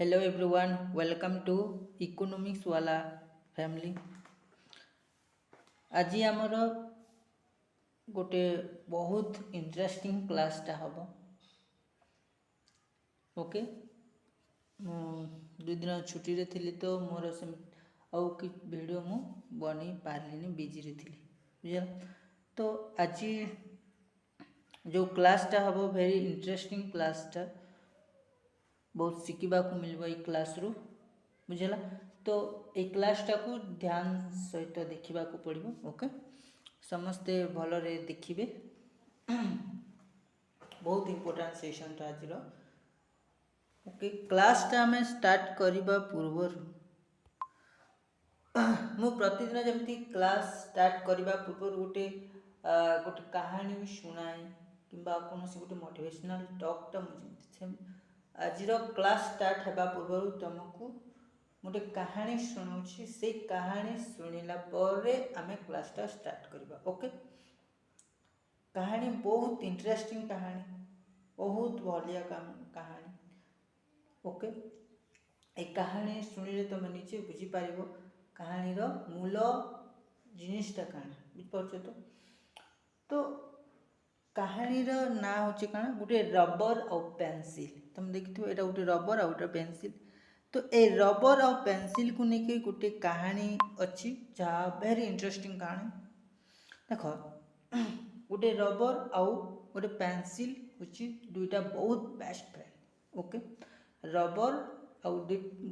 Hello everyone, welcome to Economics वाला family. ଆଜି ଆମର ଗୋଟେ ବହୁତ ଇଣ୍ଟରେଷ୍ଟିଂ କ୍ଲାସ୍ଟା ହେବ। ଓକେ, ମୁଁ 2 ଦିନ ଛୁଟିରେ ଥିଲି ତ ମୋର ଆଉ କି ଭିଡ଼ିଓ ମୁଁ ବନେଇ ପାରିଲିନି, ବିଜିରେ ଥିଲି ବୁଝିଲ। ତ ଆଜି ଯେଉଁ କ୍ଲାସ୍ଟା ହେବ ଭେରି ଇଣ୍ଟରେଷ୍ଟିଂ କ୍ଲାସ୍ଟା, ବହୁତ ଶିଖିବାକୁ ମିଳିବ ଏଇ କ୍ଲାସ୍ରୁ ବୁଝିଲା। ତ ଏଇ କ୍ଲାସ୍ଟାକୁ ଧ୍ୟାନ ସହିତ ଦେଖିବାକୁ ପଡ଼ିବ। ଓକେ, ସମସ୍ତେ ଭଲରେ ଦେଖିବେ, ବହୁତ ଇମ୍ପୋର୍ଟାଣ୍ଟ ସେସନ୍ଟା ଆଜିର। ଓକେ, କ୍ଲାସ୍ଟା ଆମେ ଷ୍ଟାର୍ଟ କରିବା ପୂର୍ବରୁ ମୁଁ ପ୍ରତିଦିନ ଯେମିତି କ୍ଲାସ୍ ଷ୍ଟାର୍ଟ କରିବା ପୂର୍ବରୁ ଗୋଟେ କାହାଣୀ ଶୁଣାଏ କିମ୍ବା କୌଣସି ଗୋଟେ ମୋଟିଭେସନାଲ୍ ଟକ୍ଟା ମୁଁ ଯେମିତି ଆଜିର କ୍ଲାସ୍ ଷ୍ଟାର୍ଟ ହେବା ପୂର୍ବରୁ ତୁମକୁ ଗୋଟେ କାହାଣୀ ଶୁଣାଉଛି। ସେଇ କାହାଣୀ ଶୁଣିଲା ପରେ ଆମେ କ୍ଲାସ୍ଟା ଷ୍ଟାର୍ଟ କରିବା। ଓକେ, କାହାଣୀ ବହୁତ ଇଣ୍ଟରେଷ୍ଟିଂ କାହାଣୀ, ବହୁତ ବଢ଼ିଆ କାହାଣୀ। ଓକେ, ଏ କାହାଣୀ ଶୁଣିଲେ ତୁମେ ନିଜେ ବୁଝିପାରିବ କାହାଣୀର ମୂଳ ଜିନିଷଟା କାଣା, ବୁଝିପାରୁଛ ତ? ତ କାହାଣୀର ନାଁ ହେଉଛି କାଣା, ଗୋଟେ ରବର ଆଉ ପେନ୍ସିଲ୍। ତୁମେ ଦେଖିଥିବ ଏଇଟା ଗୋଟେ ରବର ଆଉ ଗୋଟେ ପେନ୍ସିଲ୍। ତ ଏ ରବର ଆଉ ପେନ୍ସିଲ୍କୁ ନେଇକି ଗୋଟେ କାହାଣୀ ଅଛି, ଯାହା ଭେରି ଇଣ୍ଟରେଷ୍ଟିଂ କାହାଣୀ। ଦେଖ, ଗୋଟେ ରବର ଆଉ ଗୋଟେ ପେନ୍ସିଲ୍ ହେଉଛି ଦୁଇଟା ବହୁତ ବେଷ୍ଟ ଫ୍ରେଣ୍ଡ। ଓକେ, ରବର ଆଉ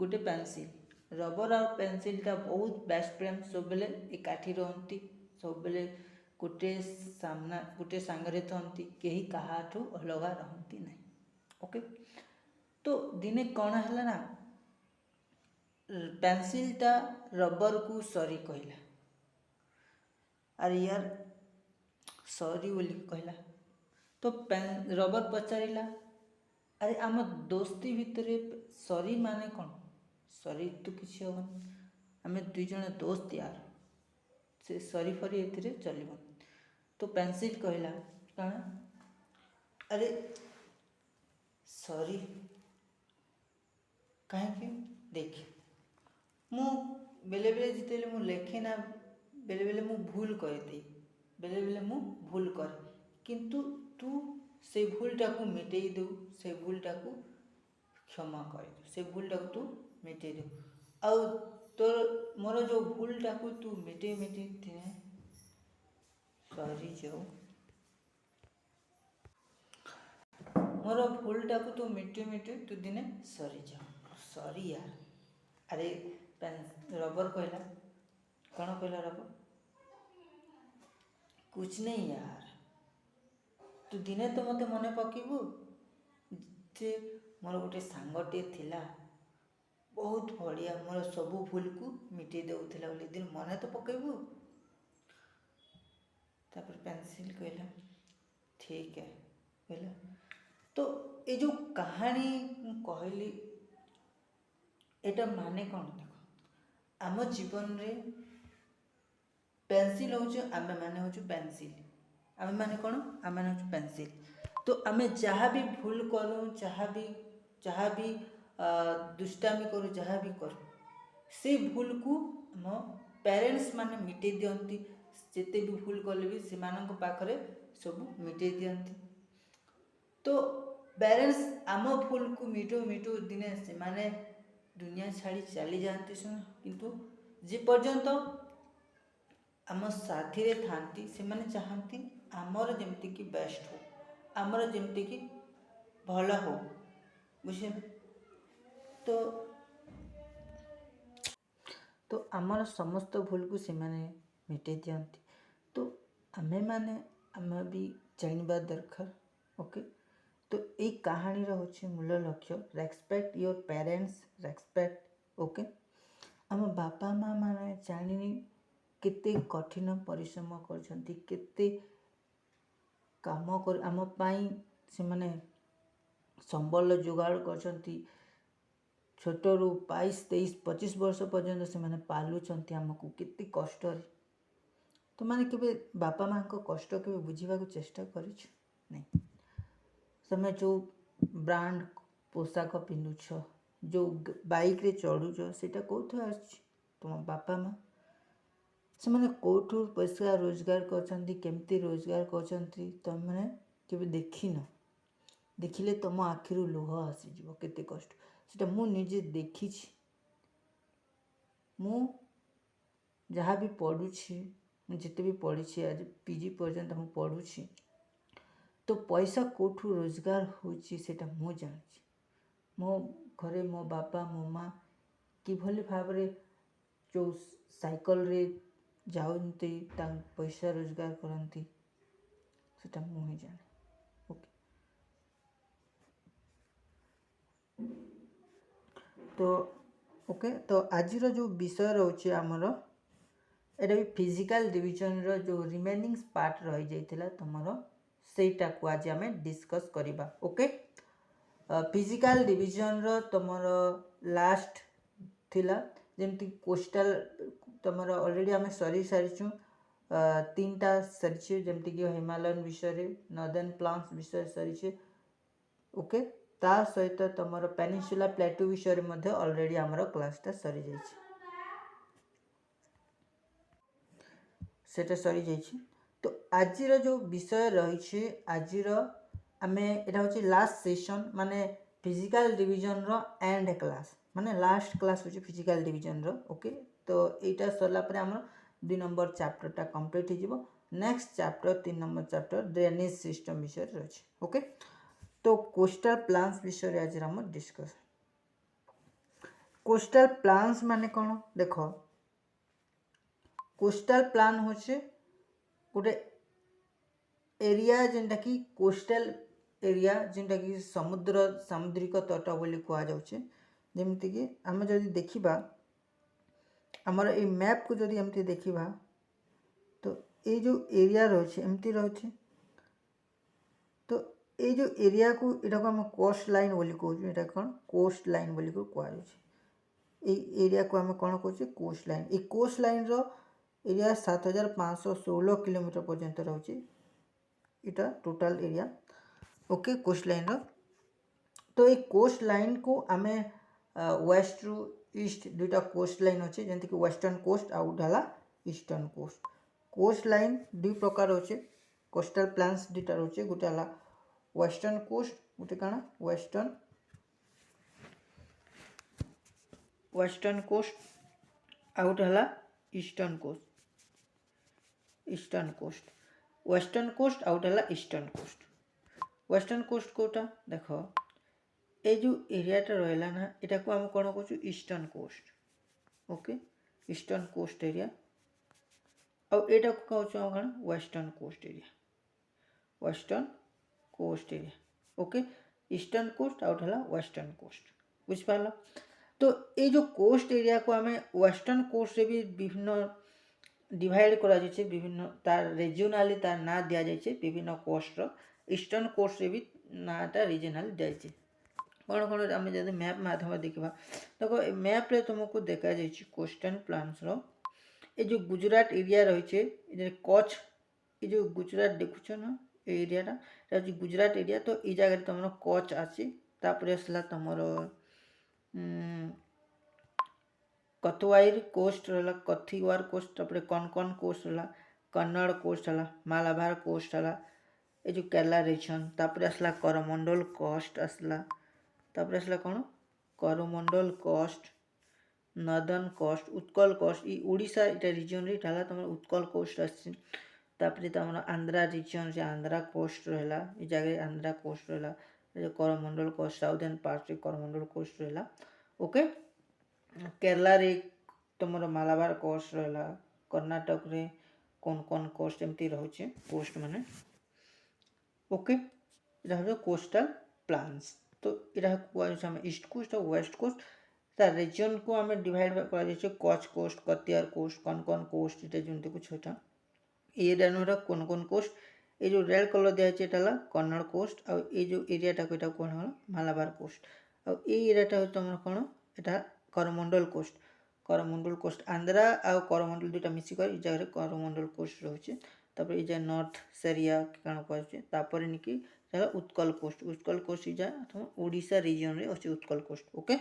ଗୋଟେ ପେନ୍ସିଲ୍, ରବର ଆଉ ପେନ୍ସିଲ୍ଟା ବହୁତ ବେଷ୍ଟ ଫ୍ରେଣ୍ଡ, ସବୁବେଳେ ଏକାଠି ରହନ୍ତି, ସବୁବେଳେ ଗୋଟେ ସାଙ୍ଗରେ ଥାନ୍ତି, କେହି କାହାଠୁ ଅଲଗା ରହନ୍ତି ନାହିଁ। ଓକେ, ତ ଦିନେ କ'ଣ ହେଲା ନା, ପେନ୍ସିଲ୍ଟା ରବରକୁ ସରି କହିଲା। ଆରେ ୟାର ସରି ବୋଲି କହିଲା ତ ରବର ପଚାରିଲା, ଆରେ ଆମ ଦୋସ୍ତି ଭିତରେ ସରି ମାନେ କ'ଣ? ସରି ତ କିଛି ହେବନି, ଆମେ 2 ଜଣ ଦୋସ୍ତ ୟାର, ସେ ସରି ଫରି ଏଥିରେ ଚଲିବନି। ତ ପେନ୍ସିଲ୍ କହିଲା କ'ଣ, ଆରେ ସରି କାହିଁକି? ଦେଖ, ମୁଁ ବେଳେବେଳେ ଯେତେବେଳେ ମୁଁ ଲେଖେ ନା, ବେଳେବେଳେ ମୁଁ ଭୁଲ କରିଦିଏ, ବେଳେବେଳେ ମୁଁ ଭୁଲ କରେ, କିନ୍ତୁ ତୁ ସେ ଭୁଲଟାକୁ ମିଟେଇ ଦେଉ, ସେ ଭୁଲଟାକୁ କ୍ଷମା କରିଦେଉ, ସେ ଭୁଲଟାକୁ ତୁ ମିଟେଇ ଦେଉ। ଆଉ ମୋର ଯେଉଁ ଭୁଲଟାକୁ ତୁ ମିଟେଇ ଦିନେ ସରି ଯାଉ, ମୋର ଭୁଲଟାକୁ ତୁ ମିଟେଇ ତୁ ଦିନେ ସରିଯାଉ, ସରି ୟାର। ଆରେ ରବର କହିଲା, କ'ଣ କହିଲା ରବର? କୁछ नहीं यार, ତୁ ଦିନେ ତ ମୋତେ ମନେ ପକେଇବୁ ଯେ ମୋର ଗୋଟେ ସାଙ୍ଗଟିଏ ଥିଲା, ବହୁତ ବଢ଼ିଆ, ମୋର ସବୁ ଭୁଲକୁ ମିଟେଇ ଦେଉଥିଲା ବୋଲି, ଦିନ ମନେ ତ ପକେଇବୁ। ତାପରେ ପେନ୍ସିଲ୍ କହିଲା, ଠିକ୍ ହେ କହିଲା। ତ ଏ ଯେଉଁ କାହାଣୀ ମୁଁ କହିଲି, ଏଇଟା ମାନେ କ'ଣ? ଦେଖ, ଆମ ଜୀବନରେ ପେନ୍ସିଲ୍ ହେଉଛୁ ଆମେମାନେ, ହେଉଛୁ ପେନ୍ସିଲ୍। ଆମେମାନେ କ'ଣ? ଆମେମାନେ ହେଉଛୁ ପେନ୍ସିଲ୍। ତ ଆମେ ଯାହା ବି ଭୁଲ କରୁ, ଯାହା ବି ଦୁଷ୍ଟାମି କରୁ, ଯାହା ବି କରୁ, ସେଇ ଭୁଲକୁ ଆମ ପ୍ୟାରେଣ୍ଟସ୍ ମାନେ ମିଟେଇ ଦିଅନ୍ତି। ଯେତେ ବି ଭୁଲ କଲେ ବି ସେମାନଙ୍କ ପାଖରେ ସବୁ ମିଟେଇ ଦିଅନ୍ତି। ତ ପ୍ୟାରେଣ୍ଟସ୍ ଆମ ଭୁଲକୁ ମିଟୁ ଦିନେ ସେମାନେ ଦୁନିଆ ଛାଡ଼ି ଚାଲିଯାଆନ୍ତି ଶୁଣ, କିନ୍ତୁ ଯେ ପର୍ଯ୍ୟନ୍ତ ଆମ ସାଥିରେ ଥାନ୍ତି, ସେମାନେ ଚାହାନ୍ତି ଆମର ଯେମିତିକି ବେଷ୍ଟ ହଉ, ଆମର ଯେମିତିକି ଭଲ ହଉ, ବୁଝିଲେ। ତ ଆମର ସମସ୍ତ ଭୁଲକୁ ସେମାନେ ମିଟେଇ ଦିଅନ୍ତି। ତ ଆମେ ବି ଜାଣିବା ଦରକାର। ଓକେ, ତ ଏଇ କାହାଣୀର ହେଉଛି ମୂଳ ଲକ୍ଷ୍ୟ, respect your parents, respect. Okay, ଆମ ବାପା ମା ମାନେ ଜାଣିନି କେତେ କଠିନ ପରିଶ୍ରମ କରିଛନ୍ତି, କେତେ କାମ କରି ଆମ ପାଇଁ ସେମାନେ ସମ୍ବଳ ଯୋଗାଡ଼ କରିଛନ୍ତି। ଛୋଟରୁ 22, 23, 25 ବର୍ଷ ପର୍ଯ୍ୟନ୍ତ ସେମାନେ ପାଲୁଛନ୍ତି ଆମକୁ କେତେ କଷ୍ଟରେ। ତୁମେ କେବେ ବାପା ମାଆଙ୍କ କଷ୍ଟ କେବେ ବୁଝିବାକୁ ଚେଷ୍ଟା କରିଛ? ନାହିଁ। ତୁମେ ଯେଉଁ ବ୍ରାଣ୍ଡ ପୋଷାକ ପିନ୍ଧୁଛ, जो बाइक रे चढ़ुच सेटा कौथु आछि तुम बापा माँ से मैंने कौठु पैसा रोजगार करछंती केमती रोजगार करछंती तुमने केबे देखिन देखिले तुम आखिरु लुह आसीଯିव केते कष्ट सेटा मु निजे देखिछि मु जहाँ भी पढ़ुछि जिते भी पढ़ी आज पीजी पर्यंत मु पढ़ुछि तो पैसा कौठु रोजगार होछि सेटा मु जानिछि मो घरे मो बापा मो माँ किभली भावरे जो साइकल रे जाउंती पैसा रोजगार करती सेटा मु ही जाने ओके तो आज जो विषय रोचे आमर एटा भी फिजिकल डिवीजन रो जो रिमेनिंग पार्ट रही जाइतिला तुमरो सेटा को आज आमे डिस्कस करिबा ओके फिजिकल डिवीजन रो तुमरो लास्ट थिला जेमती कोस्टल तुमरो ऑलरेडी आमे सरी सारिछु तीनटा सरीचे जेमती कि हिमालयन विषय नॉर्दर्न प्लांट्स विषय सरीचे ओके ता सहित तुमरो पेनिनसुला प्लेटू विषय मध्ये ऑलरेडी हमरो क्लासटा सरी जाइछि सेटा सरी जाइछि तो आजिर जो विषय रही आजिर आमे एटा होछि लास्ट सेशन माने फिजिकल डिवीजन रो एंड क्लास माने लास्ट क्लास होछि फिजिकल डिवीजन रो ओके तो एटा सरला परे हमर 2 नंबर चैप्टर टा कंप्लीट हो जिवो next chapter 3 number chapter drainage system विषय रही ओके तो कोस्टल प्लान्स विषय आज हम डिस्कस कोस्टल प्लान्स माने कौन देख कोस्टल प्लान होचे गोटे एरिया जेनटा कि कोस्टल एरिया जेनटा कि समुद्र सामुद्रिक तट बोली कह जाउछे जेमती कि आम जदि देखिबा हमर ए मैप को जदि एमती देखिबा तो ये जो एरिया रही एमती रही तो ये जो एरिया को इटा को हम कोस्ट लाइन बोली कहूँ इटा कौन कोस्ट लाइन बोली को कह एरिया को हम कौन कहूँ कोस्ट लाइन ये कोस्ट लाइन रो एरिया 7516 किलोमीटर पर्यंत रही इटा total area okay coast line रो तो ये कोस्ट लाइन को आम वेस्ट रु ईस्ट दुईटा कोस्ट लाइन अच्छे जमीक कि वेस्टर्न कोस्ट आउ ढाला ईस्टर्न कोस्ट लाइन दुई प्रकार अच्छे कोस्टल प्लान्स दुईटा रोचे गोटे है वेस्टर्न कोस्ट गोटे काना वेस्टर्न कोस्ट आउ है ईस्टर्न कोस्ट वेस्टर्न कोस्ट आउ है ईस्टर्न कोस्ट वेस्टर्न कोस्ट कोटा देख ये जो एरियाटा रहा ना यहाँ को आम कौन कहूँ eastern coast okay eastern coast area आउ एटा को कहूँ कौन western coast area okay eastern coast आउट है वेस्टर्न कोस्ट बुझिपार तो ये जो कोस्ट एरिया को आम वेस्टर्न कोस्ट से भी विभिन्न डिवाइड करा जाइछे विभिन्न तार रिजनाली तार ना दिया जाइछे विभिन्न कोस्ट रो ईस्टर्न कोस्ट से भी नाटा रिजनाली दिया कौन कौन आम जब मैप माध्यम देखा देखो मैप रे तुमको देखा जाइए कोस्टल प्लान्स रो ये जो गुजरात एरिया रही है कच्छ ये जो गुजरात देखुच ना एरियाटा गुजरात एरिया तो ये जगह तुम कच्छ आसी आसला तुम कथुआईर कोस्ट रहा कथिवार कोस्ट कनकन कोस्ट रहा कन्नड़ कोस्ट है मालाबार कोस्ट है ये जो केरला रीजन आसला करमंडल कोस्ट आसला आसला कौन Coromandel coast northern coast Utkal coast ये ओडिशा इटा रीजन रे ढाला तुम उत्कल कोस्ट आसपर तुम आंध्रा रीजन से आंध्रा कोस्ट रहा ये जगह आंध्रा कोस्ट रहा करमंडल कोस्ट साउथर्न पार्ट रे करमंडल कोस्ट रहा ओके केरला रे तुम मालाबार कोस्ट रहा कर्नाटक रे कौन कोस्ट एमती रोचे कोस्ट माने ओके यहाँ कोस्टल प्लान्स तो यहाँ कहूँ ईस्ट कोस्ट और वेस्ट कोस्ट तार रीजन को आम डिवाइड कर कच्छ कोस्ट कतियार कोस्ट कनकन कोस्ट ये जमी कुछ ये कौन कोस्ट ये जो रेड कलर दिखाई कन्नड़ कोस्ट और ये जो एरियाटा को यहाँ कौन है मालाबार कोस्ट और ये एरियाटा तुम कौन यहाँ करमंडल कोस्ट आंध्रा आउ करमंडल दुटा मिसिकर जगह करमंडल कोस्ट रोचे तापर ये नॉर्थ सेरिया कौन कहते निकी उत्कल कोस्ट इजा तुम ओडिशा रीजन रे अच्छे Utkal coast okay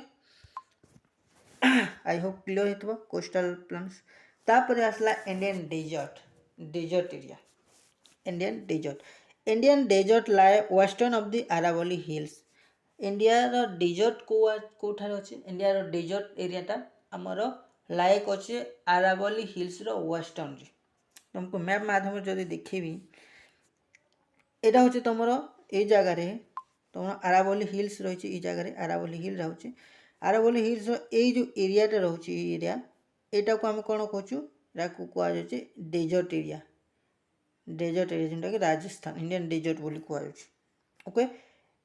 I hope clear होइतबो कोस्टल प्लेन्स तापर आसला Indian desert area Indian desert लाए western of the Aravalli hills India रो डेजर्ट कोठार अच्छे इंडिया रो डेजर्ट एरियाटा आमर लायक अच्छे अरावली हिल्स रो वेस्टर्न रे तुमको मैप माध्यम जदि देखेबी एटा होचे तुमर ए जगह रे तुम अरावली हिल्स रही जगह अरावली हिल रही अरावली हिल्स ये जो एरियाटा रोचे एरिया यहाँ को आम कौन कहूँ कहुचे डेजर्ट एरिया जोटा कि राजस्थान इंडियन डेजर्ट बोली कहु ओके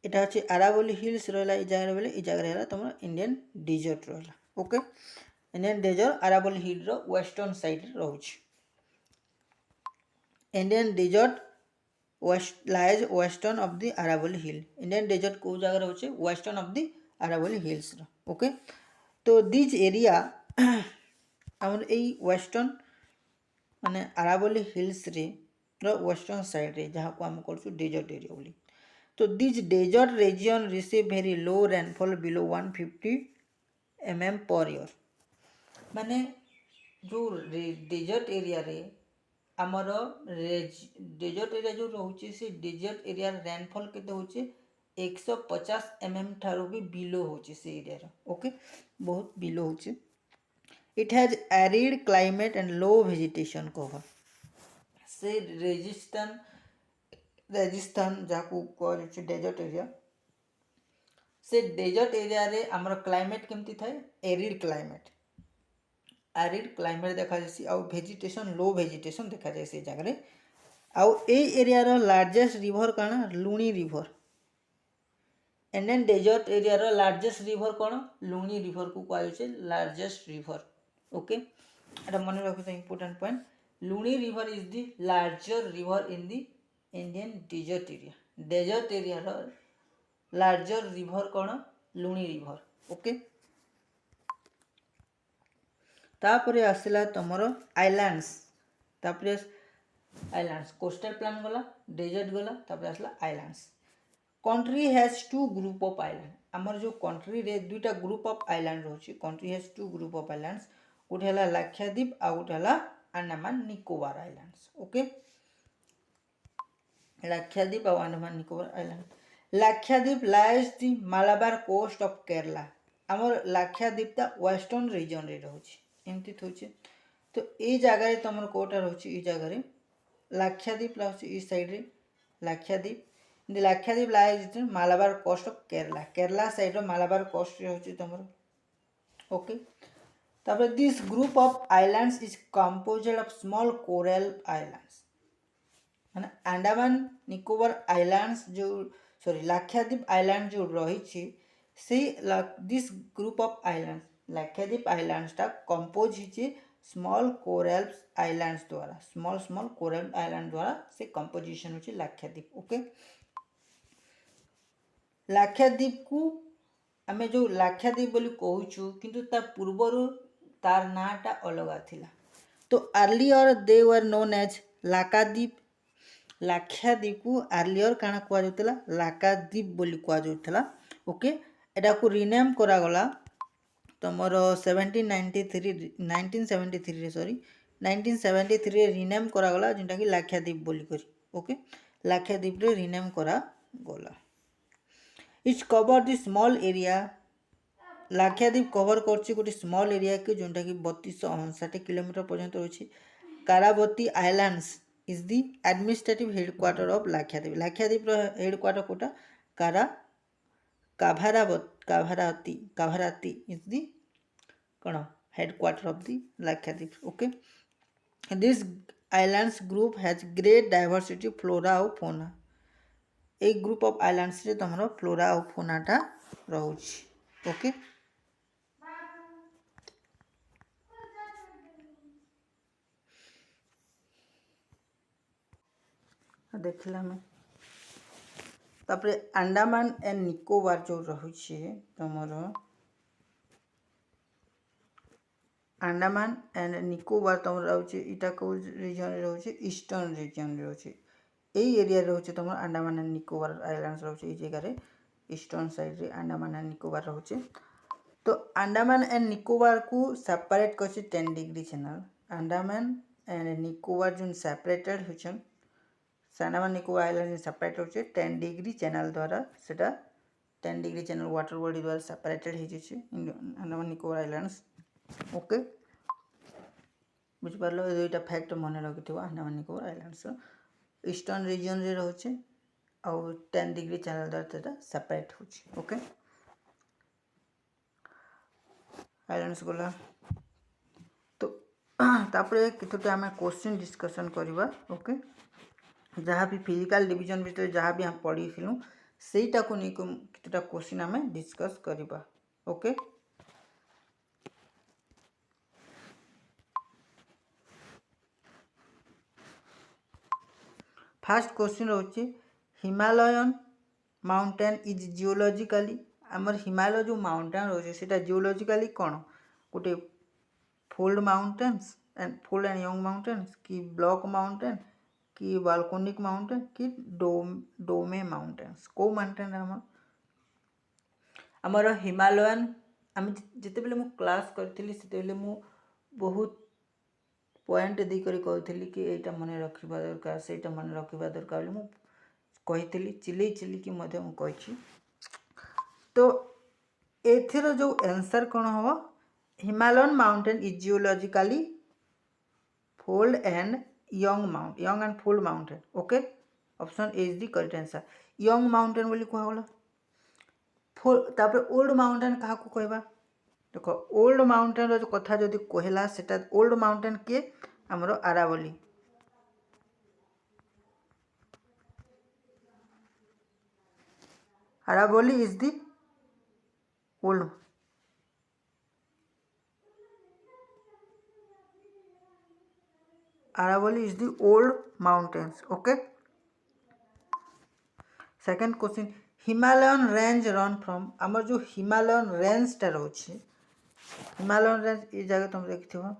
यहाँ हूँ अरावली हिल्स रहा जगह बोले ये जगह तुम इंडियन डेजर्ट रहा okay Indian desert Aravalli hill रो वेस्टर्न साइड रोचे Indian desert lies western of the Aravalli hill Indian desert को जगह रोचे western of the Aravalli hills okay तो दिज एरिया आमर यही वेस्टर्न माने अरावली हिल्स रे वेस्टर्न साइड रे जहाँ को आम करूँ डेजर्ट एरिया बोली तो these desert region receive very low rainfall below 150 mm per year माने जो डेजर्ट एरिया रे आमर डेजर्ट एरिया जो रोचे से डेजर्ट एरिया रेनफॉल केते होचे 150 mm ठारू भी बिलो होचे से एरिया ओके बहुत बिलो होचे it has arid climate and low vegetation cover से रेजिस्तान जहाँ को डेजर्ट एरिया से डेजर्ट एरिया रे आमर क्लाइमेट केमती थाए एरिड क्लाइमेट देखा जासी आउ वेजिटेशन लो वेजिटेशन देखा जाए से जगह रे आउ ए एरिया रो लार्जेस्ट रिवर काना लुणी रिवर इंडियन डेजर्ट एरिया रो लार्जेस्ट रिवर कौन लुणी रिवर को कहु लार्जेस्ट रिवर ओके एटा मन रखिथ important point Luni river is the larger river in the Indian desert area रो लार्जर रिवर कौन लुणी रिवर ओके तापरे आसला तुमर आइलैंड्स तापरे आइलैंड्स कोस्टल प्लान गला डेजर्ट गला तापरे आसला islands country has two group of island आमर जो कंट्री रे दुईटा ग्रुप ऑफ आइलैंड रोची country has two group of islands गोटे हला लाक्षाद्वीप आ गोटे हला अंडमान निकोबार आइलैंड्स ओके लाक्षाद्वीप आ Andaman Nicobar island Lakshadweep lies the Malabar coast of Kerala आमर लाक्षाद्वीपटा वेस्टर्न रीजन रे रोची एमती थोचे तो ये जगह रे तुम कोटा रोची ये जगह रे लाक्षाद्वीप रोची इस साइड रे Lakshadweep Lakshadweep lies Malabar coast of Kerala side रो मालाबार कोस्ट होची तुमरो ओके तापर this group of islands is composed of small coral islands माने अंडमान निकोबार आइलैंड्स जो सॉरी लाक्षाद्वीप आइलैंड जो रही छी से this group of islands Lakshadweep islands टा कंपोज हिचे स्मॉल कोरल आइलैंड्स द्वारा स्मॉल कोरल आइलैंड द्वारा से कंपोजिशन होची लाक्षाद्वीप ओके लाक्षाद्वीप को आमे जो लाक्षाद्वीप बोली कहूचु किंतु ता पूर्वरु तार नाटा अलग थिला तो earlier they were known as Lakshadweep को अर्लियर काना कुआ जाउतला लाक्षाद्वीप बोली कुआ जाउतला ओके एटा को रीनेम करा गला तमरो 1973 रे रीनेम करा गला जेंटा कि लाक्षाद्वीप बोली करी ओके लाक्षाद्वीप रे रीनेम करा गला it's cover the small area Lakshadweep cover करछि गोटे स्मॉल एरिया के जोंटा कि 3259 किलोमीटर पर्यंत अछि Kavaratti islands is the administrative headquarter of Lakshadweep रो हेडक्वार्टर कोटा काभाराती इज द कौन headquarter of the Lakshadweep okay this islands group has great diversity flora और फौना एक ग्रुप ऑफ आइलैंड्स रे तुम फ्लोरा और फौनाटा रोची ओके देखला में तापरे अंडमान एंड निकोबार जो रही तुमर अंडमान एंड निकोबार तुम रोचे इटा को रीजन रोचे ईस्टर्न रीजन रोचे यही एरिया रोचे तुम अंडमान एंड निकोबार आइलैंड्स रोचे ये जगह ईस्टर्न साइड रे अंडमान एंड निकोबार रोचे तो तो अंडमान एंड निकोबार को सेपरेट कर 10 degree channel Andaman and Nicobar जो सेपरेटेड हो अंडमान निकोबार आइलैंड सेपरेट हो 10 डिग्री चैनल द्वारा सेटा 10 डिग्री चैनल वाटर बॉडी द्वारा सेपरेटेड हो अंडमान निकोबार आइलैंड्स ओके बुझिपार दुईटा फैक्ट मन रखि Andaman Nicobar islands eastern region रे रोचे आउ 10 डिग्री चैनल द्वारा सेपरेट हो ओके आइलैंड्स गला तो तापरे कितोटी आम क्वेश्चन डिस्कशन करवा ओके जहाँ भी फिजिकल डिवीजन भीतर जहाँ भी हम पढ़ी सेटा को नहीं कितोटा क्वेश्चन आम डिस्कस करवा ओके फर्स्ट क्वेश्चन रोचे हिमालयन माउंटेन इज जियोलॉजिकली आमर हिमालय जो माउंटेन रोचे सेटा जियोलॉजिकली कौन गोटे fold mountains fold and young mountains कि ब्लॉक माउंटेन कि बाल्कोनिक माउंटेन कि डोमे माउंटेन्स को माउंटेन आमर हिमालयन आम जिते बेले मु क्लास करी से बहुत पॉइंट देकर कहती कि यहाँ मन रखा दरकार से मन रखा दरकार मुझे चिल्ली चिल्लिकी कही तो एथिर जो आंसर कौन हम Himalayan mountain is geologically fold and young and fold mountain okay option A is the correct answer young mountain बोली कहगला तापर ओल्ड माउंटेन क्या कहवा देख ओल्ड माउंटेन जो कथा जदि कहला सेटा ओल्ड माउंटेन किए आमर Aravalli Aravalli is the old Aravalli is the old mountains okay second question Himalayan range run from आमर जो Himalayan range टा रोचे Himalayan range ये जगह तुम देखते हो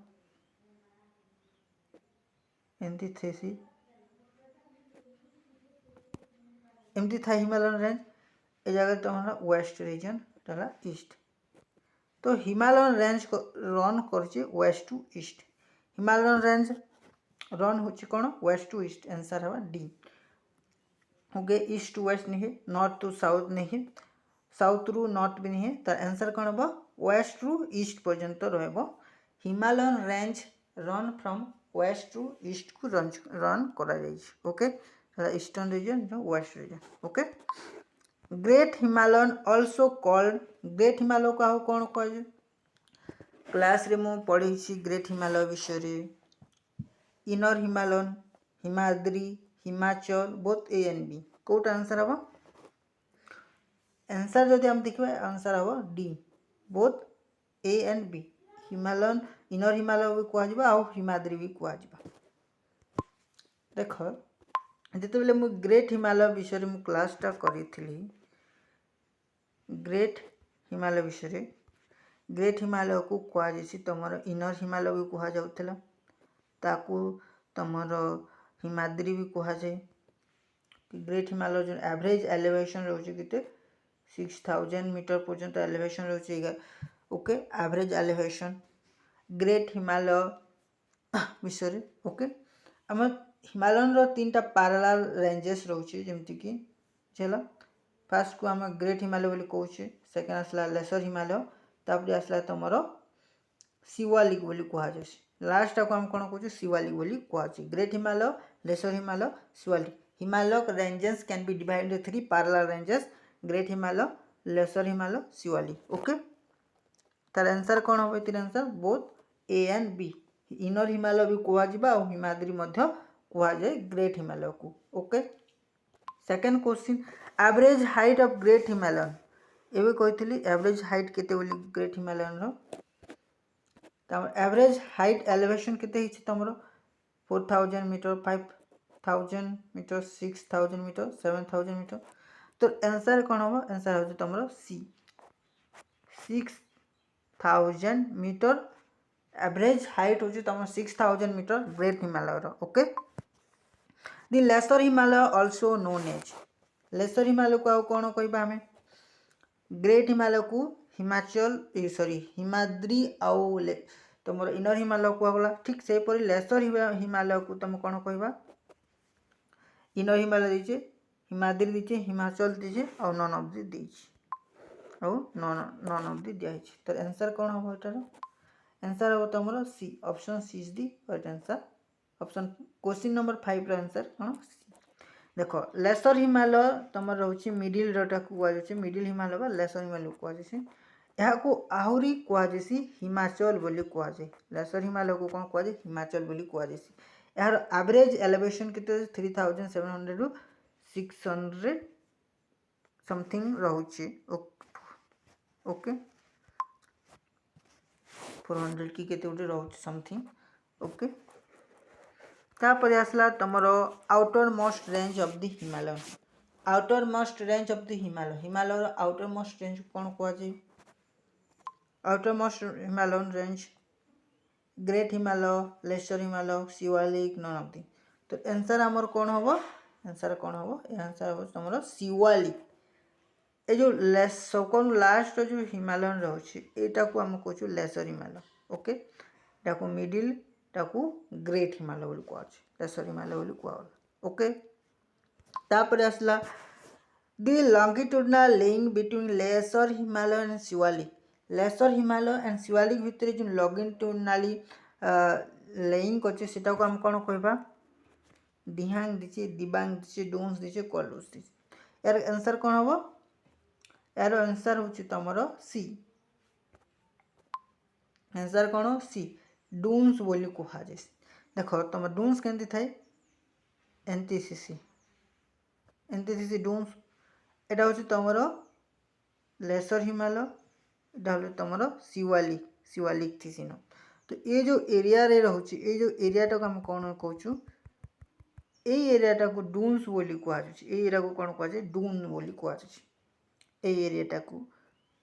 एमती थे सी एमती था Himalayan range ये जगह तुम्हारा वेस्ट रीजन टाला ईस्ट तो Himalayan range को रन करचे west to east Himalayan range run होची कौन वेस्ट टू ईस्ट आंसर हवा D okay east to west नहीं है नॉर्थ टू साउथ नहीं है साउथ रु नॉर्थ भी नहीं है तार आंसर कौन हम वेस्ट रु ईस्ट पर्यंत रहा Himalayan range run from west to east को रन करा okay eastern region west region okay great Himalayan also called great Himalaya को कौन कह क्लास रे मु पढ़ी ग्रेट हिमालय विषय inner Himalayan Himadri Himachal both A and B कौटा आंसर हम आंसर जदि हम देखा आंसर हम D both A and B Himalayan inner Himalaya भी कह आउ हिमाद्री भी कह देख जिते मु ग्रेट हिमालय विषय मु क्लासटा करी ग्रेट हिमालय विषय ग्रेट हिमालय को कहुई तुम इनर हिमालय भी कह जाऊला ताकू तमर हिमाद्री भी कह जाए ग्रेट हिमालय जो एवरेज एलिवेशन रोचे किते 6000 मीटर पर्यंत एलिवेशन रोचे okay average elevation great Himalaya विषय ओके आम हिमालयन रो 3टा पैरेलल रेंजेस रोचे जमती कि चला फर्स्ट को आम ग्रेट हिमालय बोली कहूचे सेकेंड आसला लेसर हिमालय तापर आसला तुमर शिवालिक बोली कह लास्ट को हम कौन कहूँ शिवालिक बोली कह great Himalaya lesser Himalaya Shivalik Himalaya ranges can be divided into 3 parallel ranges great Himalaya lesser Himalaya Shivalik okay तार आंसर कौन हम ये answer both A and B inner Himalaya भी कह हिमाद्री कह जाए ग्रेट हिमालय को okay second question average height of great Himalayan एवं कही एवरेज हाइट केते बोली great Himalayan average height elevation केते तुम 4000 मीटर 5000 मीटर 6000 मीटर 7000 मीटर तो आंसर कौन हम आंसर हो तुम सी 6000 मीटर एवरेज हाइट हो तुम 6000 metre great Himalaya okay the lesser Himalaya also known as lesser Himalaya को कौन कहवा आम ग्रेट हिमालय को हिमाचल सॉरी हिमाद्री आउ तुम इनर हिमालय कहगला ठीक से परी लेसर हिमालय को तुम कौन कहवा इनर हिमालय दीचे हिमाद्री दीचे हिमाचल दीचे और नन ऑफ दी दीचे और नन ऑफ दी दिया तो आंसर कौन हम एटार आंसर हम तुम C option C is the right answer option question number 5 रो आंसर कौन देख लेसर हिमालय तुम रोचे मिडिल रोटा कहुचे मिडिल हिमालय बा लेसर हिमालय कहुचे यहाँ को आहरी कहुसी हिमाचल बोली कहुए लेसर हिमालय को कौन कहुए हिमाचल बोली कहुसी यार एवरेज एलिवेशन के 3700 रु 600 समथिंग रोचे ओके 400 की केते गोटे रोचे समथिंग ओके तापर आसला तुमर outermost range of the Himalaya outermost range of the Himalaya Himalaya outermost range कौन कहुए outermost Himalayan range great Himalaya lesser Himalaya Shivalik none of the तो आंसर आमर कौन हम आंसर कौन हम आंसर हम तुम शिवालिक ये जो कौन लास्ट जो हिमालयन रोचे यहाँ को आम कहूँ लेसर हिमालय ओके ताकू मिडिल ताकू ग्रेट हिमालय बोली कहुचे लेसर हिमालय बोली कहुला ओके तापर आसला the longitudinal link between lesser Himalaya and Shivalik lesser Himalaya and Shivalik भितर जो लॉन्गिट्यूडनली लिंक अच्छे से आम कौन कहवा दिहांग दीचे दिबांग दीचे डोन्स दीचे कलुस दीचे यार आंसर कौन हम यार आंसर हूँ तुम सी आंसर कौन सी डून्स बोली कहुए देख तुम डून्स केमती थाए एनटीसीसी एनटीसीसी डून्स एटा हूँ तुम लेसर हिमालय एटा हूँ तुम शिवालिक शिवालिक थी सीन तो ये जो एरिया रे रोचे ये जो एरियाटा को आम कौन कहूँ ये एरियाटा को डून्स बोली कहुचे ये एरिया को कौन कहुए डून बोली कहुचे ये एरियाटा को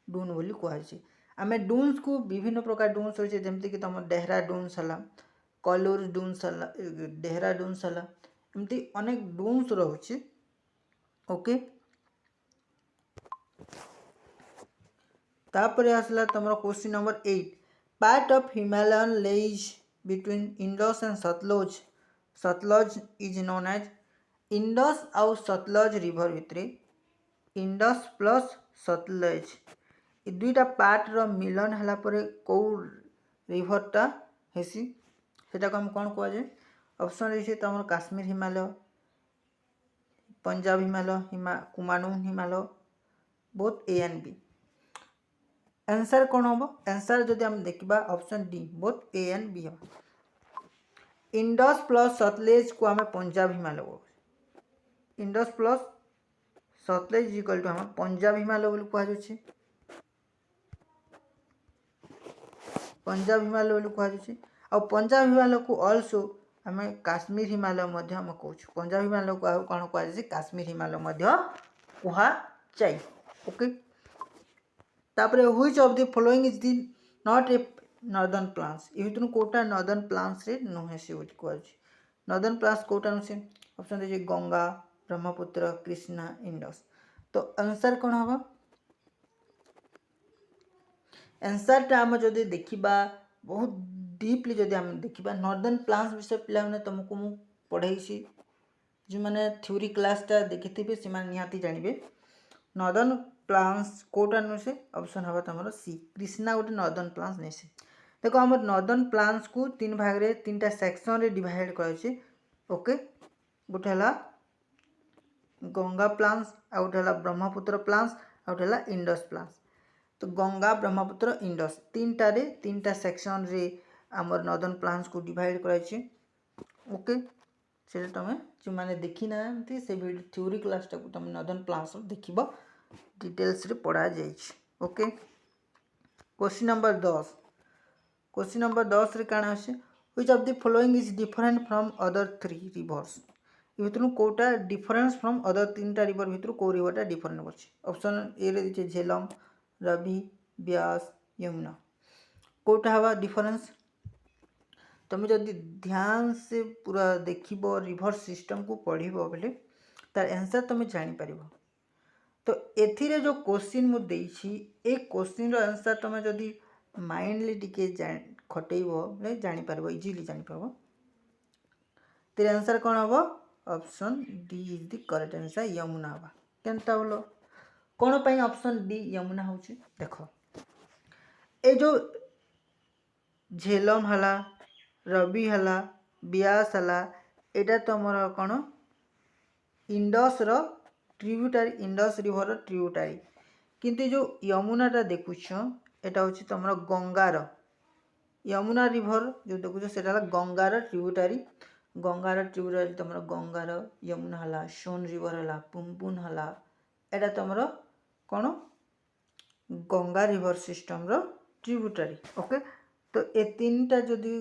डून बोली कहुचे आम डून्स को विभिन्न प्रकार डून्स रोचे जमती कि तुम डेहरा डून्स है कलूर डून्स है डेहरा डून्स है एमती अनेक डून्स रोचे ओके तापर आसला तुम question number 8 part of Himalayan lies between Indus and Sutlej Sutlej is known as Indus आउ सतलज रिवर भितर इंडस प्लस सतलज ये दुईटा पार्ट रो मिलन हला परे कौ रिभरटा हेसी सेटा को हम कौन कहुए ऑप्शन रही तुम Kashmir Himalaya Punjab Himalaya Kumaon Himalaya both A and B answer कौन हम आंसर जदि हम देखा option D both A and B हम इंडस प्लस सतलेज को आम पंजाब हिमालय कहू Indus plus Sutlej equal to हम पंजाब हिमालय बोली कहुचे पंजाब हिमालय बोली कहुचे आ पंजाब हिमालय को ऑल्सो आम काश्मीर हिमालय आम कहूँ पंजाब हिमालय को कौन कहुए काश्मीर हिमालय कहुए ओके तापर which of the following is the not a northern plants ये भितर कोटा नॉर्दर्न प्लांट्स रे नुहे से कहुए नॉर्दर्न प्लांट्स कोटा नुहे ऑप्शन दे गंगा ब्रह्मपुत्र कृष्णा इंडस तो आंसर कौन हम आंसरटा आम जदि देखा बहुत डीपली जदि आम देखा नॉर्दर्न प्लांट्स विषय पे तुमको मु पढ़ाई जो मैंने थ्योरी क्लासटा देखी थे से निहाती जानवे नॉर्दर्न प्लांट्स कोटा नुसे ऑप्शन हम तुम सी कृष्णा गोटे नॉर्दर्न प्लांट्स नहीं से देख आम नॉर्दर्न प्लांट्स को 3 भाग रे 3टा सेक्शन रे डिवाइड कराई ओके गोटे है गंगा प्लांट्स आ गोटे है ब्रह्मपुत्र प्लांट्स आ गोटे है इंडस प्लांट्स तो गंगा ब्रह्मपुत्र इंडस 3टा सेक्शन रे आमर नॉर्दर्न प्लांट्स को डिवाइड कराई ओके से तुम जो मैंने देखी ना से थ्योरी क्लासटा को तुम नॉर्दर्न प्लांट्स देख डिटेल्स रे पढ़ा जाए okay question number 10 question number 10 रे काना अछि which of the following is different from other 3 rivers ये भितर कोटा डिफरेंस फ्रॉम अदर 3टा रिवर भितर को रिवरटा डिफरेंट अछि ऑप्शन ए रे दिचे झेलम रवि ब्यास यमुना कोटा हवा डिफरेंस तुम जदि ध्यान से पूरा देखिब रिवर सिस्टम को पढ़िब बोले तार आंसर तुम जानी पारिबो तो एथिरे जो क्वेश्चन मु देइछि ए क्वेश्चन रो आंसर तुम जदि माइंडली टिके खटेइबो ले जानि परबो इजीली जानि परबो तेरे आंसर कौन हम option D is the correct answer Yamuna हवा केनता बोलो कौन पाई ऑप्शन डी यमुना होची देखो ए जो झेलम हला रवि हला ब्यास हला एटा तुमर कौन इंडस रो ट्रिब्यूटारी इंडस रिवर ट्रिब्यूटारी किंतु जो यमुनाटा देखुछ एटा होची तुमर गंगार यमुना रिवर जो देखुछ सेटा हला गंगार ट्रिब्यूटारी तुमर गंगार यमुना हला सोन रिवर हला पुनपुन हला एटा तुमर कौन गंगा रिवर सिस्टम रो ट्रिब्यूटारी ओके तो ए तीनटा जदि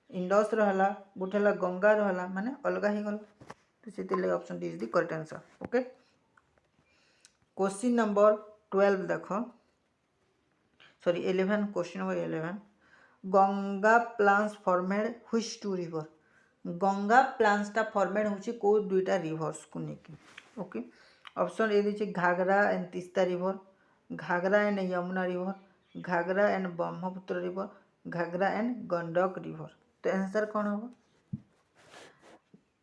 इंडस रहा गोटे हला गंगा रहा माने अलग ही गल तो से option D is the correct answer okay question number 12 देखो sorry 11 question number 11 Ganga plains formed which two river Ganga plains टा फॉर्मेड होची को दुईटा रिवर्स को नेकी ओके ऑप्शन ए दिछि Ghaghara and Teesta river Ghaghara and Yamuna river Ghaghara and Brahmaputra river Ghaghara and Gandak river तो answer कौन हम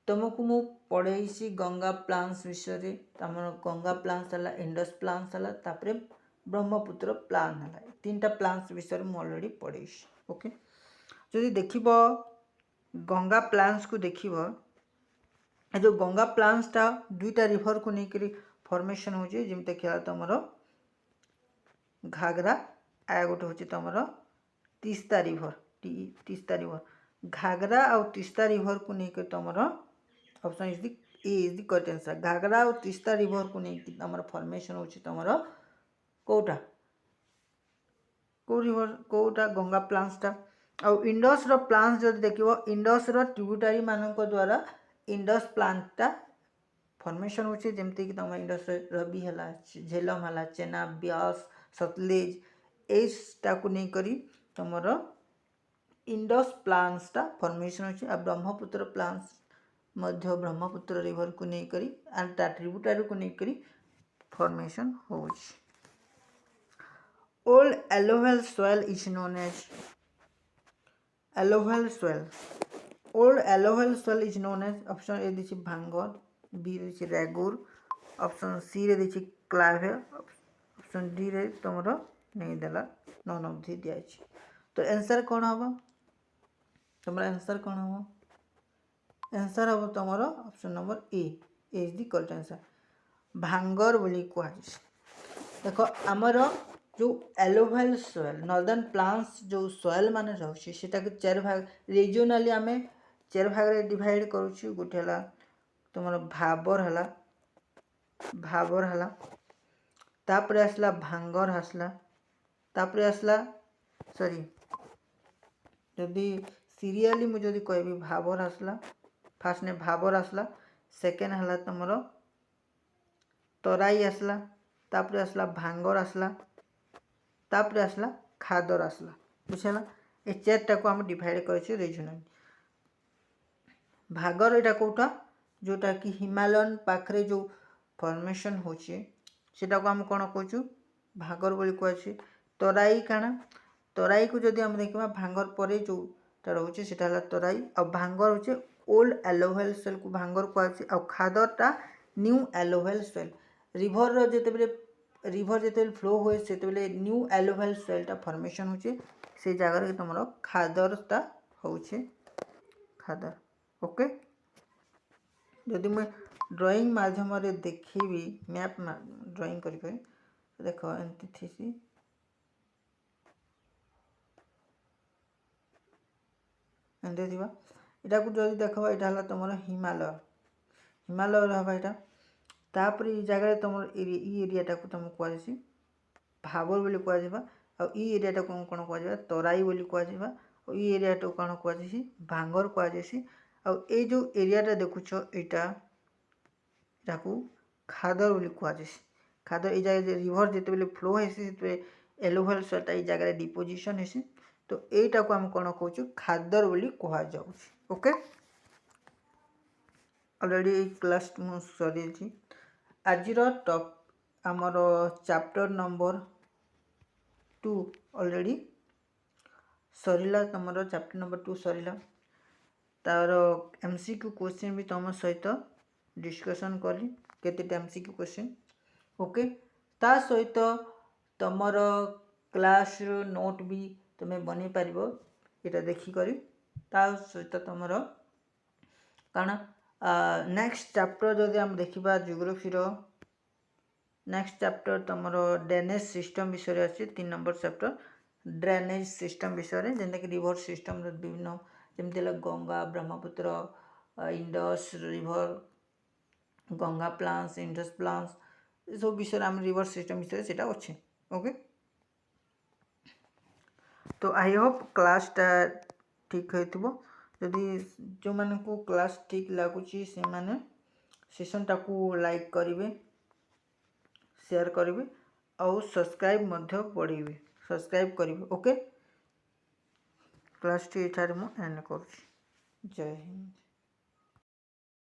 तुमको मु पढ़ेसी गंगा प्लांस विषय रे तमर गंगा प्लांस हला इंडस प्लांस हला तापरे ब्रह्मपुत्र प्लान हला तीनटा प्लांस विषय मु ऑलरेडी पढ़ेसी ओके जदि देखिबो गंगा प्लांस को देखिबो ए जो गंगा प्लांस ता दुईटा रिवर को नेकरी फॉर्मेशन होची जेमते खेला तमर घाघरा आ गोटे होची तमर तीस्ता रिवर घाघरा और तीस्ता रिवर को लेकर तुमर option is the A is the correct answer Ghaghara और तीस्ता रिवर को लेकर तुमर फॉर्मेशन होची तुमर कोटा को रिवर कोटा गंगा प्लांस ता और इंडस रो प्लांस जो देखिबो इंडस रो ट्रिब्यूटरी मानक द्वारा इंडस प्लांट ता फॉर्मेशन होची जेमते कि तुम इंडस रवि हला झेलम हला चेनाब ब्यास सतलेज एटा को नहीं करी तुमर इंडस प्लांस टा फॉर्मेशन होची आ ब्रह्मपुत्र प्लांस मध्य ब्रह्मपुत्र रिवर को नहीं करी एंड ता ट्रिब्यूटरी को नहीं करी फॉर्मेशन होची old alluvial soil is known as alluvial soil old alluvial soil is known as option A दिछि भांगर बी दिछि रेगुर ऑप्शन सी रे दिछि क्लावे ऑप्शन डी रे तुमरो नहीं देला नॉन ऑफ दी दिया अछि तो आंसर कौन हम तुम्हारा आंसर कौन हम आंसर हम तुमर option number A is the correct answer Bhangar बोली कह देखो आमर जो एलोवेल सॉइल नॉर्दर्न प्लांट्स जो सॉइल माने रहउछि सेटा के चार भाग रीजनली आमे चार भाग रे डिवाइड करूछि गोटे हला तुमर भाबर हला तापरे आसला भांगर आसला तापरे आसला सॉरी जदि सीरियली मु जदि कहबी भाबर आसला फास्ट ने भाबर आसला सेकेंड हला तुमर तराई आसला तापरे आसला भांगर आसला तापरे आसला खादर आसला बुझला ए चारटा को हम डिवाइड करछि रीजनली भागर एटा कोटा जोटा कि हिमालयन पाखरे जो फॉर्मेशन होछि सेटा को हम कोन कहछु भागर बोली कहछि तराई काना तराई को जदि हम देखबा भांगर परे जो ता रहउछि सेटा हला तराई आ भांगर होछि ओल्ड एलोवेल सॉइल को भांगर कहछि आ खादरटा न्यू एलोवेल सॉइल रिवर रो जेते फ्लो होय सेते न्यू एलोवेल सॉइल ता फॉर्मेशन होछि से जगह रे तुमरो खादरटा होछि खादर ओके जदि मैं ड्राइंग माध्यम रे देखिबी मैप ड्राइंग करि देखो एंती थीसी एंते दिबा एटा को जदि देखबा एटा हला तुमरो हिमालय रहबा एटा तापरे ई जगह रे तुमरो ई एरिया टा को तुम कहै छी भाबर बोली कहै जेबा आ ई एरिया टा को कोन कहै जेबा तराई बोली कहै जेबा आ ई एरिया टा कोन कहै छी भांगर कहै जेसी आ ए जो एरिया टा देखुछो एटा ताकू खादर बोली कहै जेसी खादर ई जगह रिवर जेते बेले फ्लो हेसी सेते एलोवेल सॉइल ई जगह रे डिपोजिशन हेसी तो एटा को हम कोन कहूछु खादर बोली कहै जाउछि ओके ऑलरेडी क्लास मु सरी छी आजिरो आमर चैप्टर नंबर 2 ऑलरेडी सरीला तुम चैप्टर नंबर 2 सरीला तार एमसीक्यू क्वेश्चन भी तुम सहित डिस्कशन कली केते एमसीक्यू क्वेश्चन ओके ता सहित तुमर क्लास नोट भी तुम्हें बन पार ये देखिक ता सहित तुमर कारण नेक्स्ट चैप्टर जदि आम देखा जियोग्राफी नेक्स्ट चैप्टर तुम ड्रेनेज सिस्टम विषय अच्छे 3 नंबर चैप्टर ड्रेनेज सिस्टम विषय जेनता कि रिवर सिस्टम विभिन्न जमती Ganga Brahmaputra Indus river Ganga plants Indus plants ये सब विषय आम रिवर सिस्टम विषय से अच्छे ओके तो आई होप क्लासटा ठीक हो जदि जो मान को क्लास ठीक लगुच से माने सेशन टाकू लाइक करेंगे शेयर करेंगे और सब्सक्राइब पढ़े सब्सक्राइब करेंगे ओके क्लास टी एठार मु एंड करुँच जय हिंद।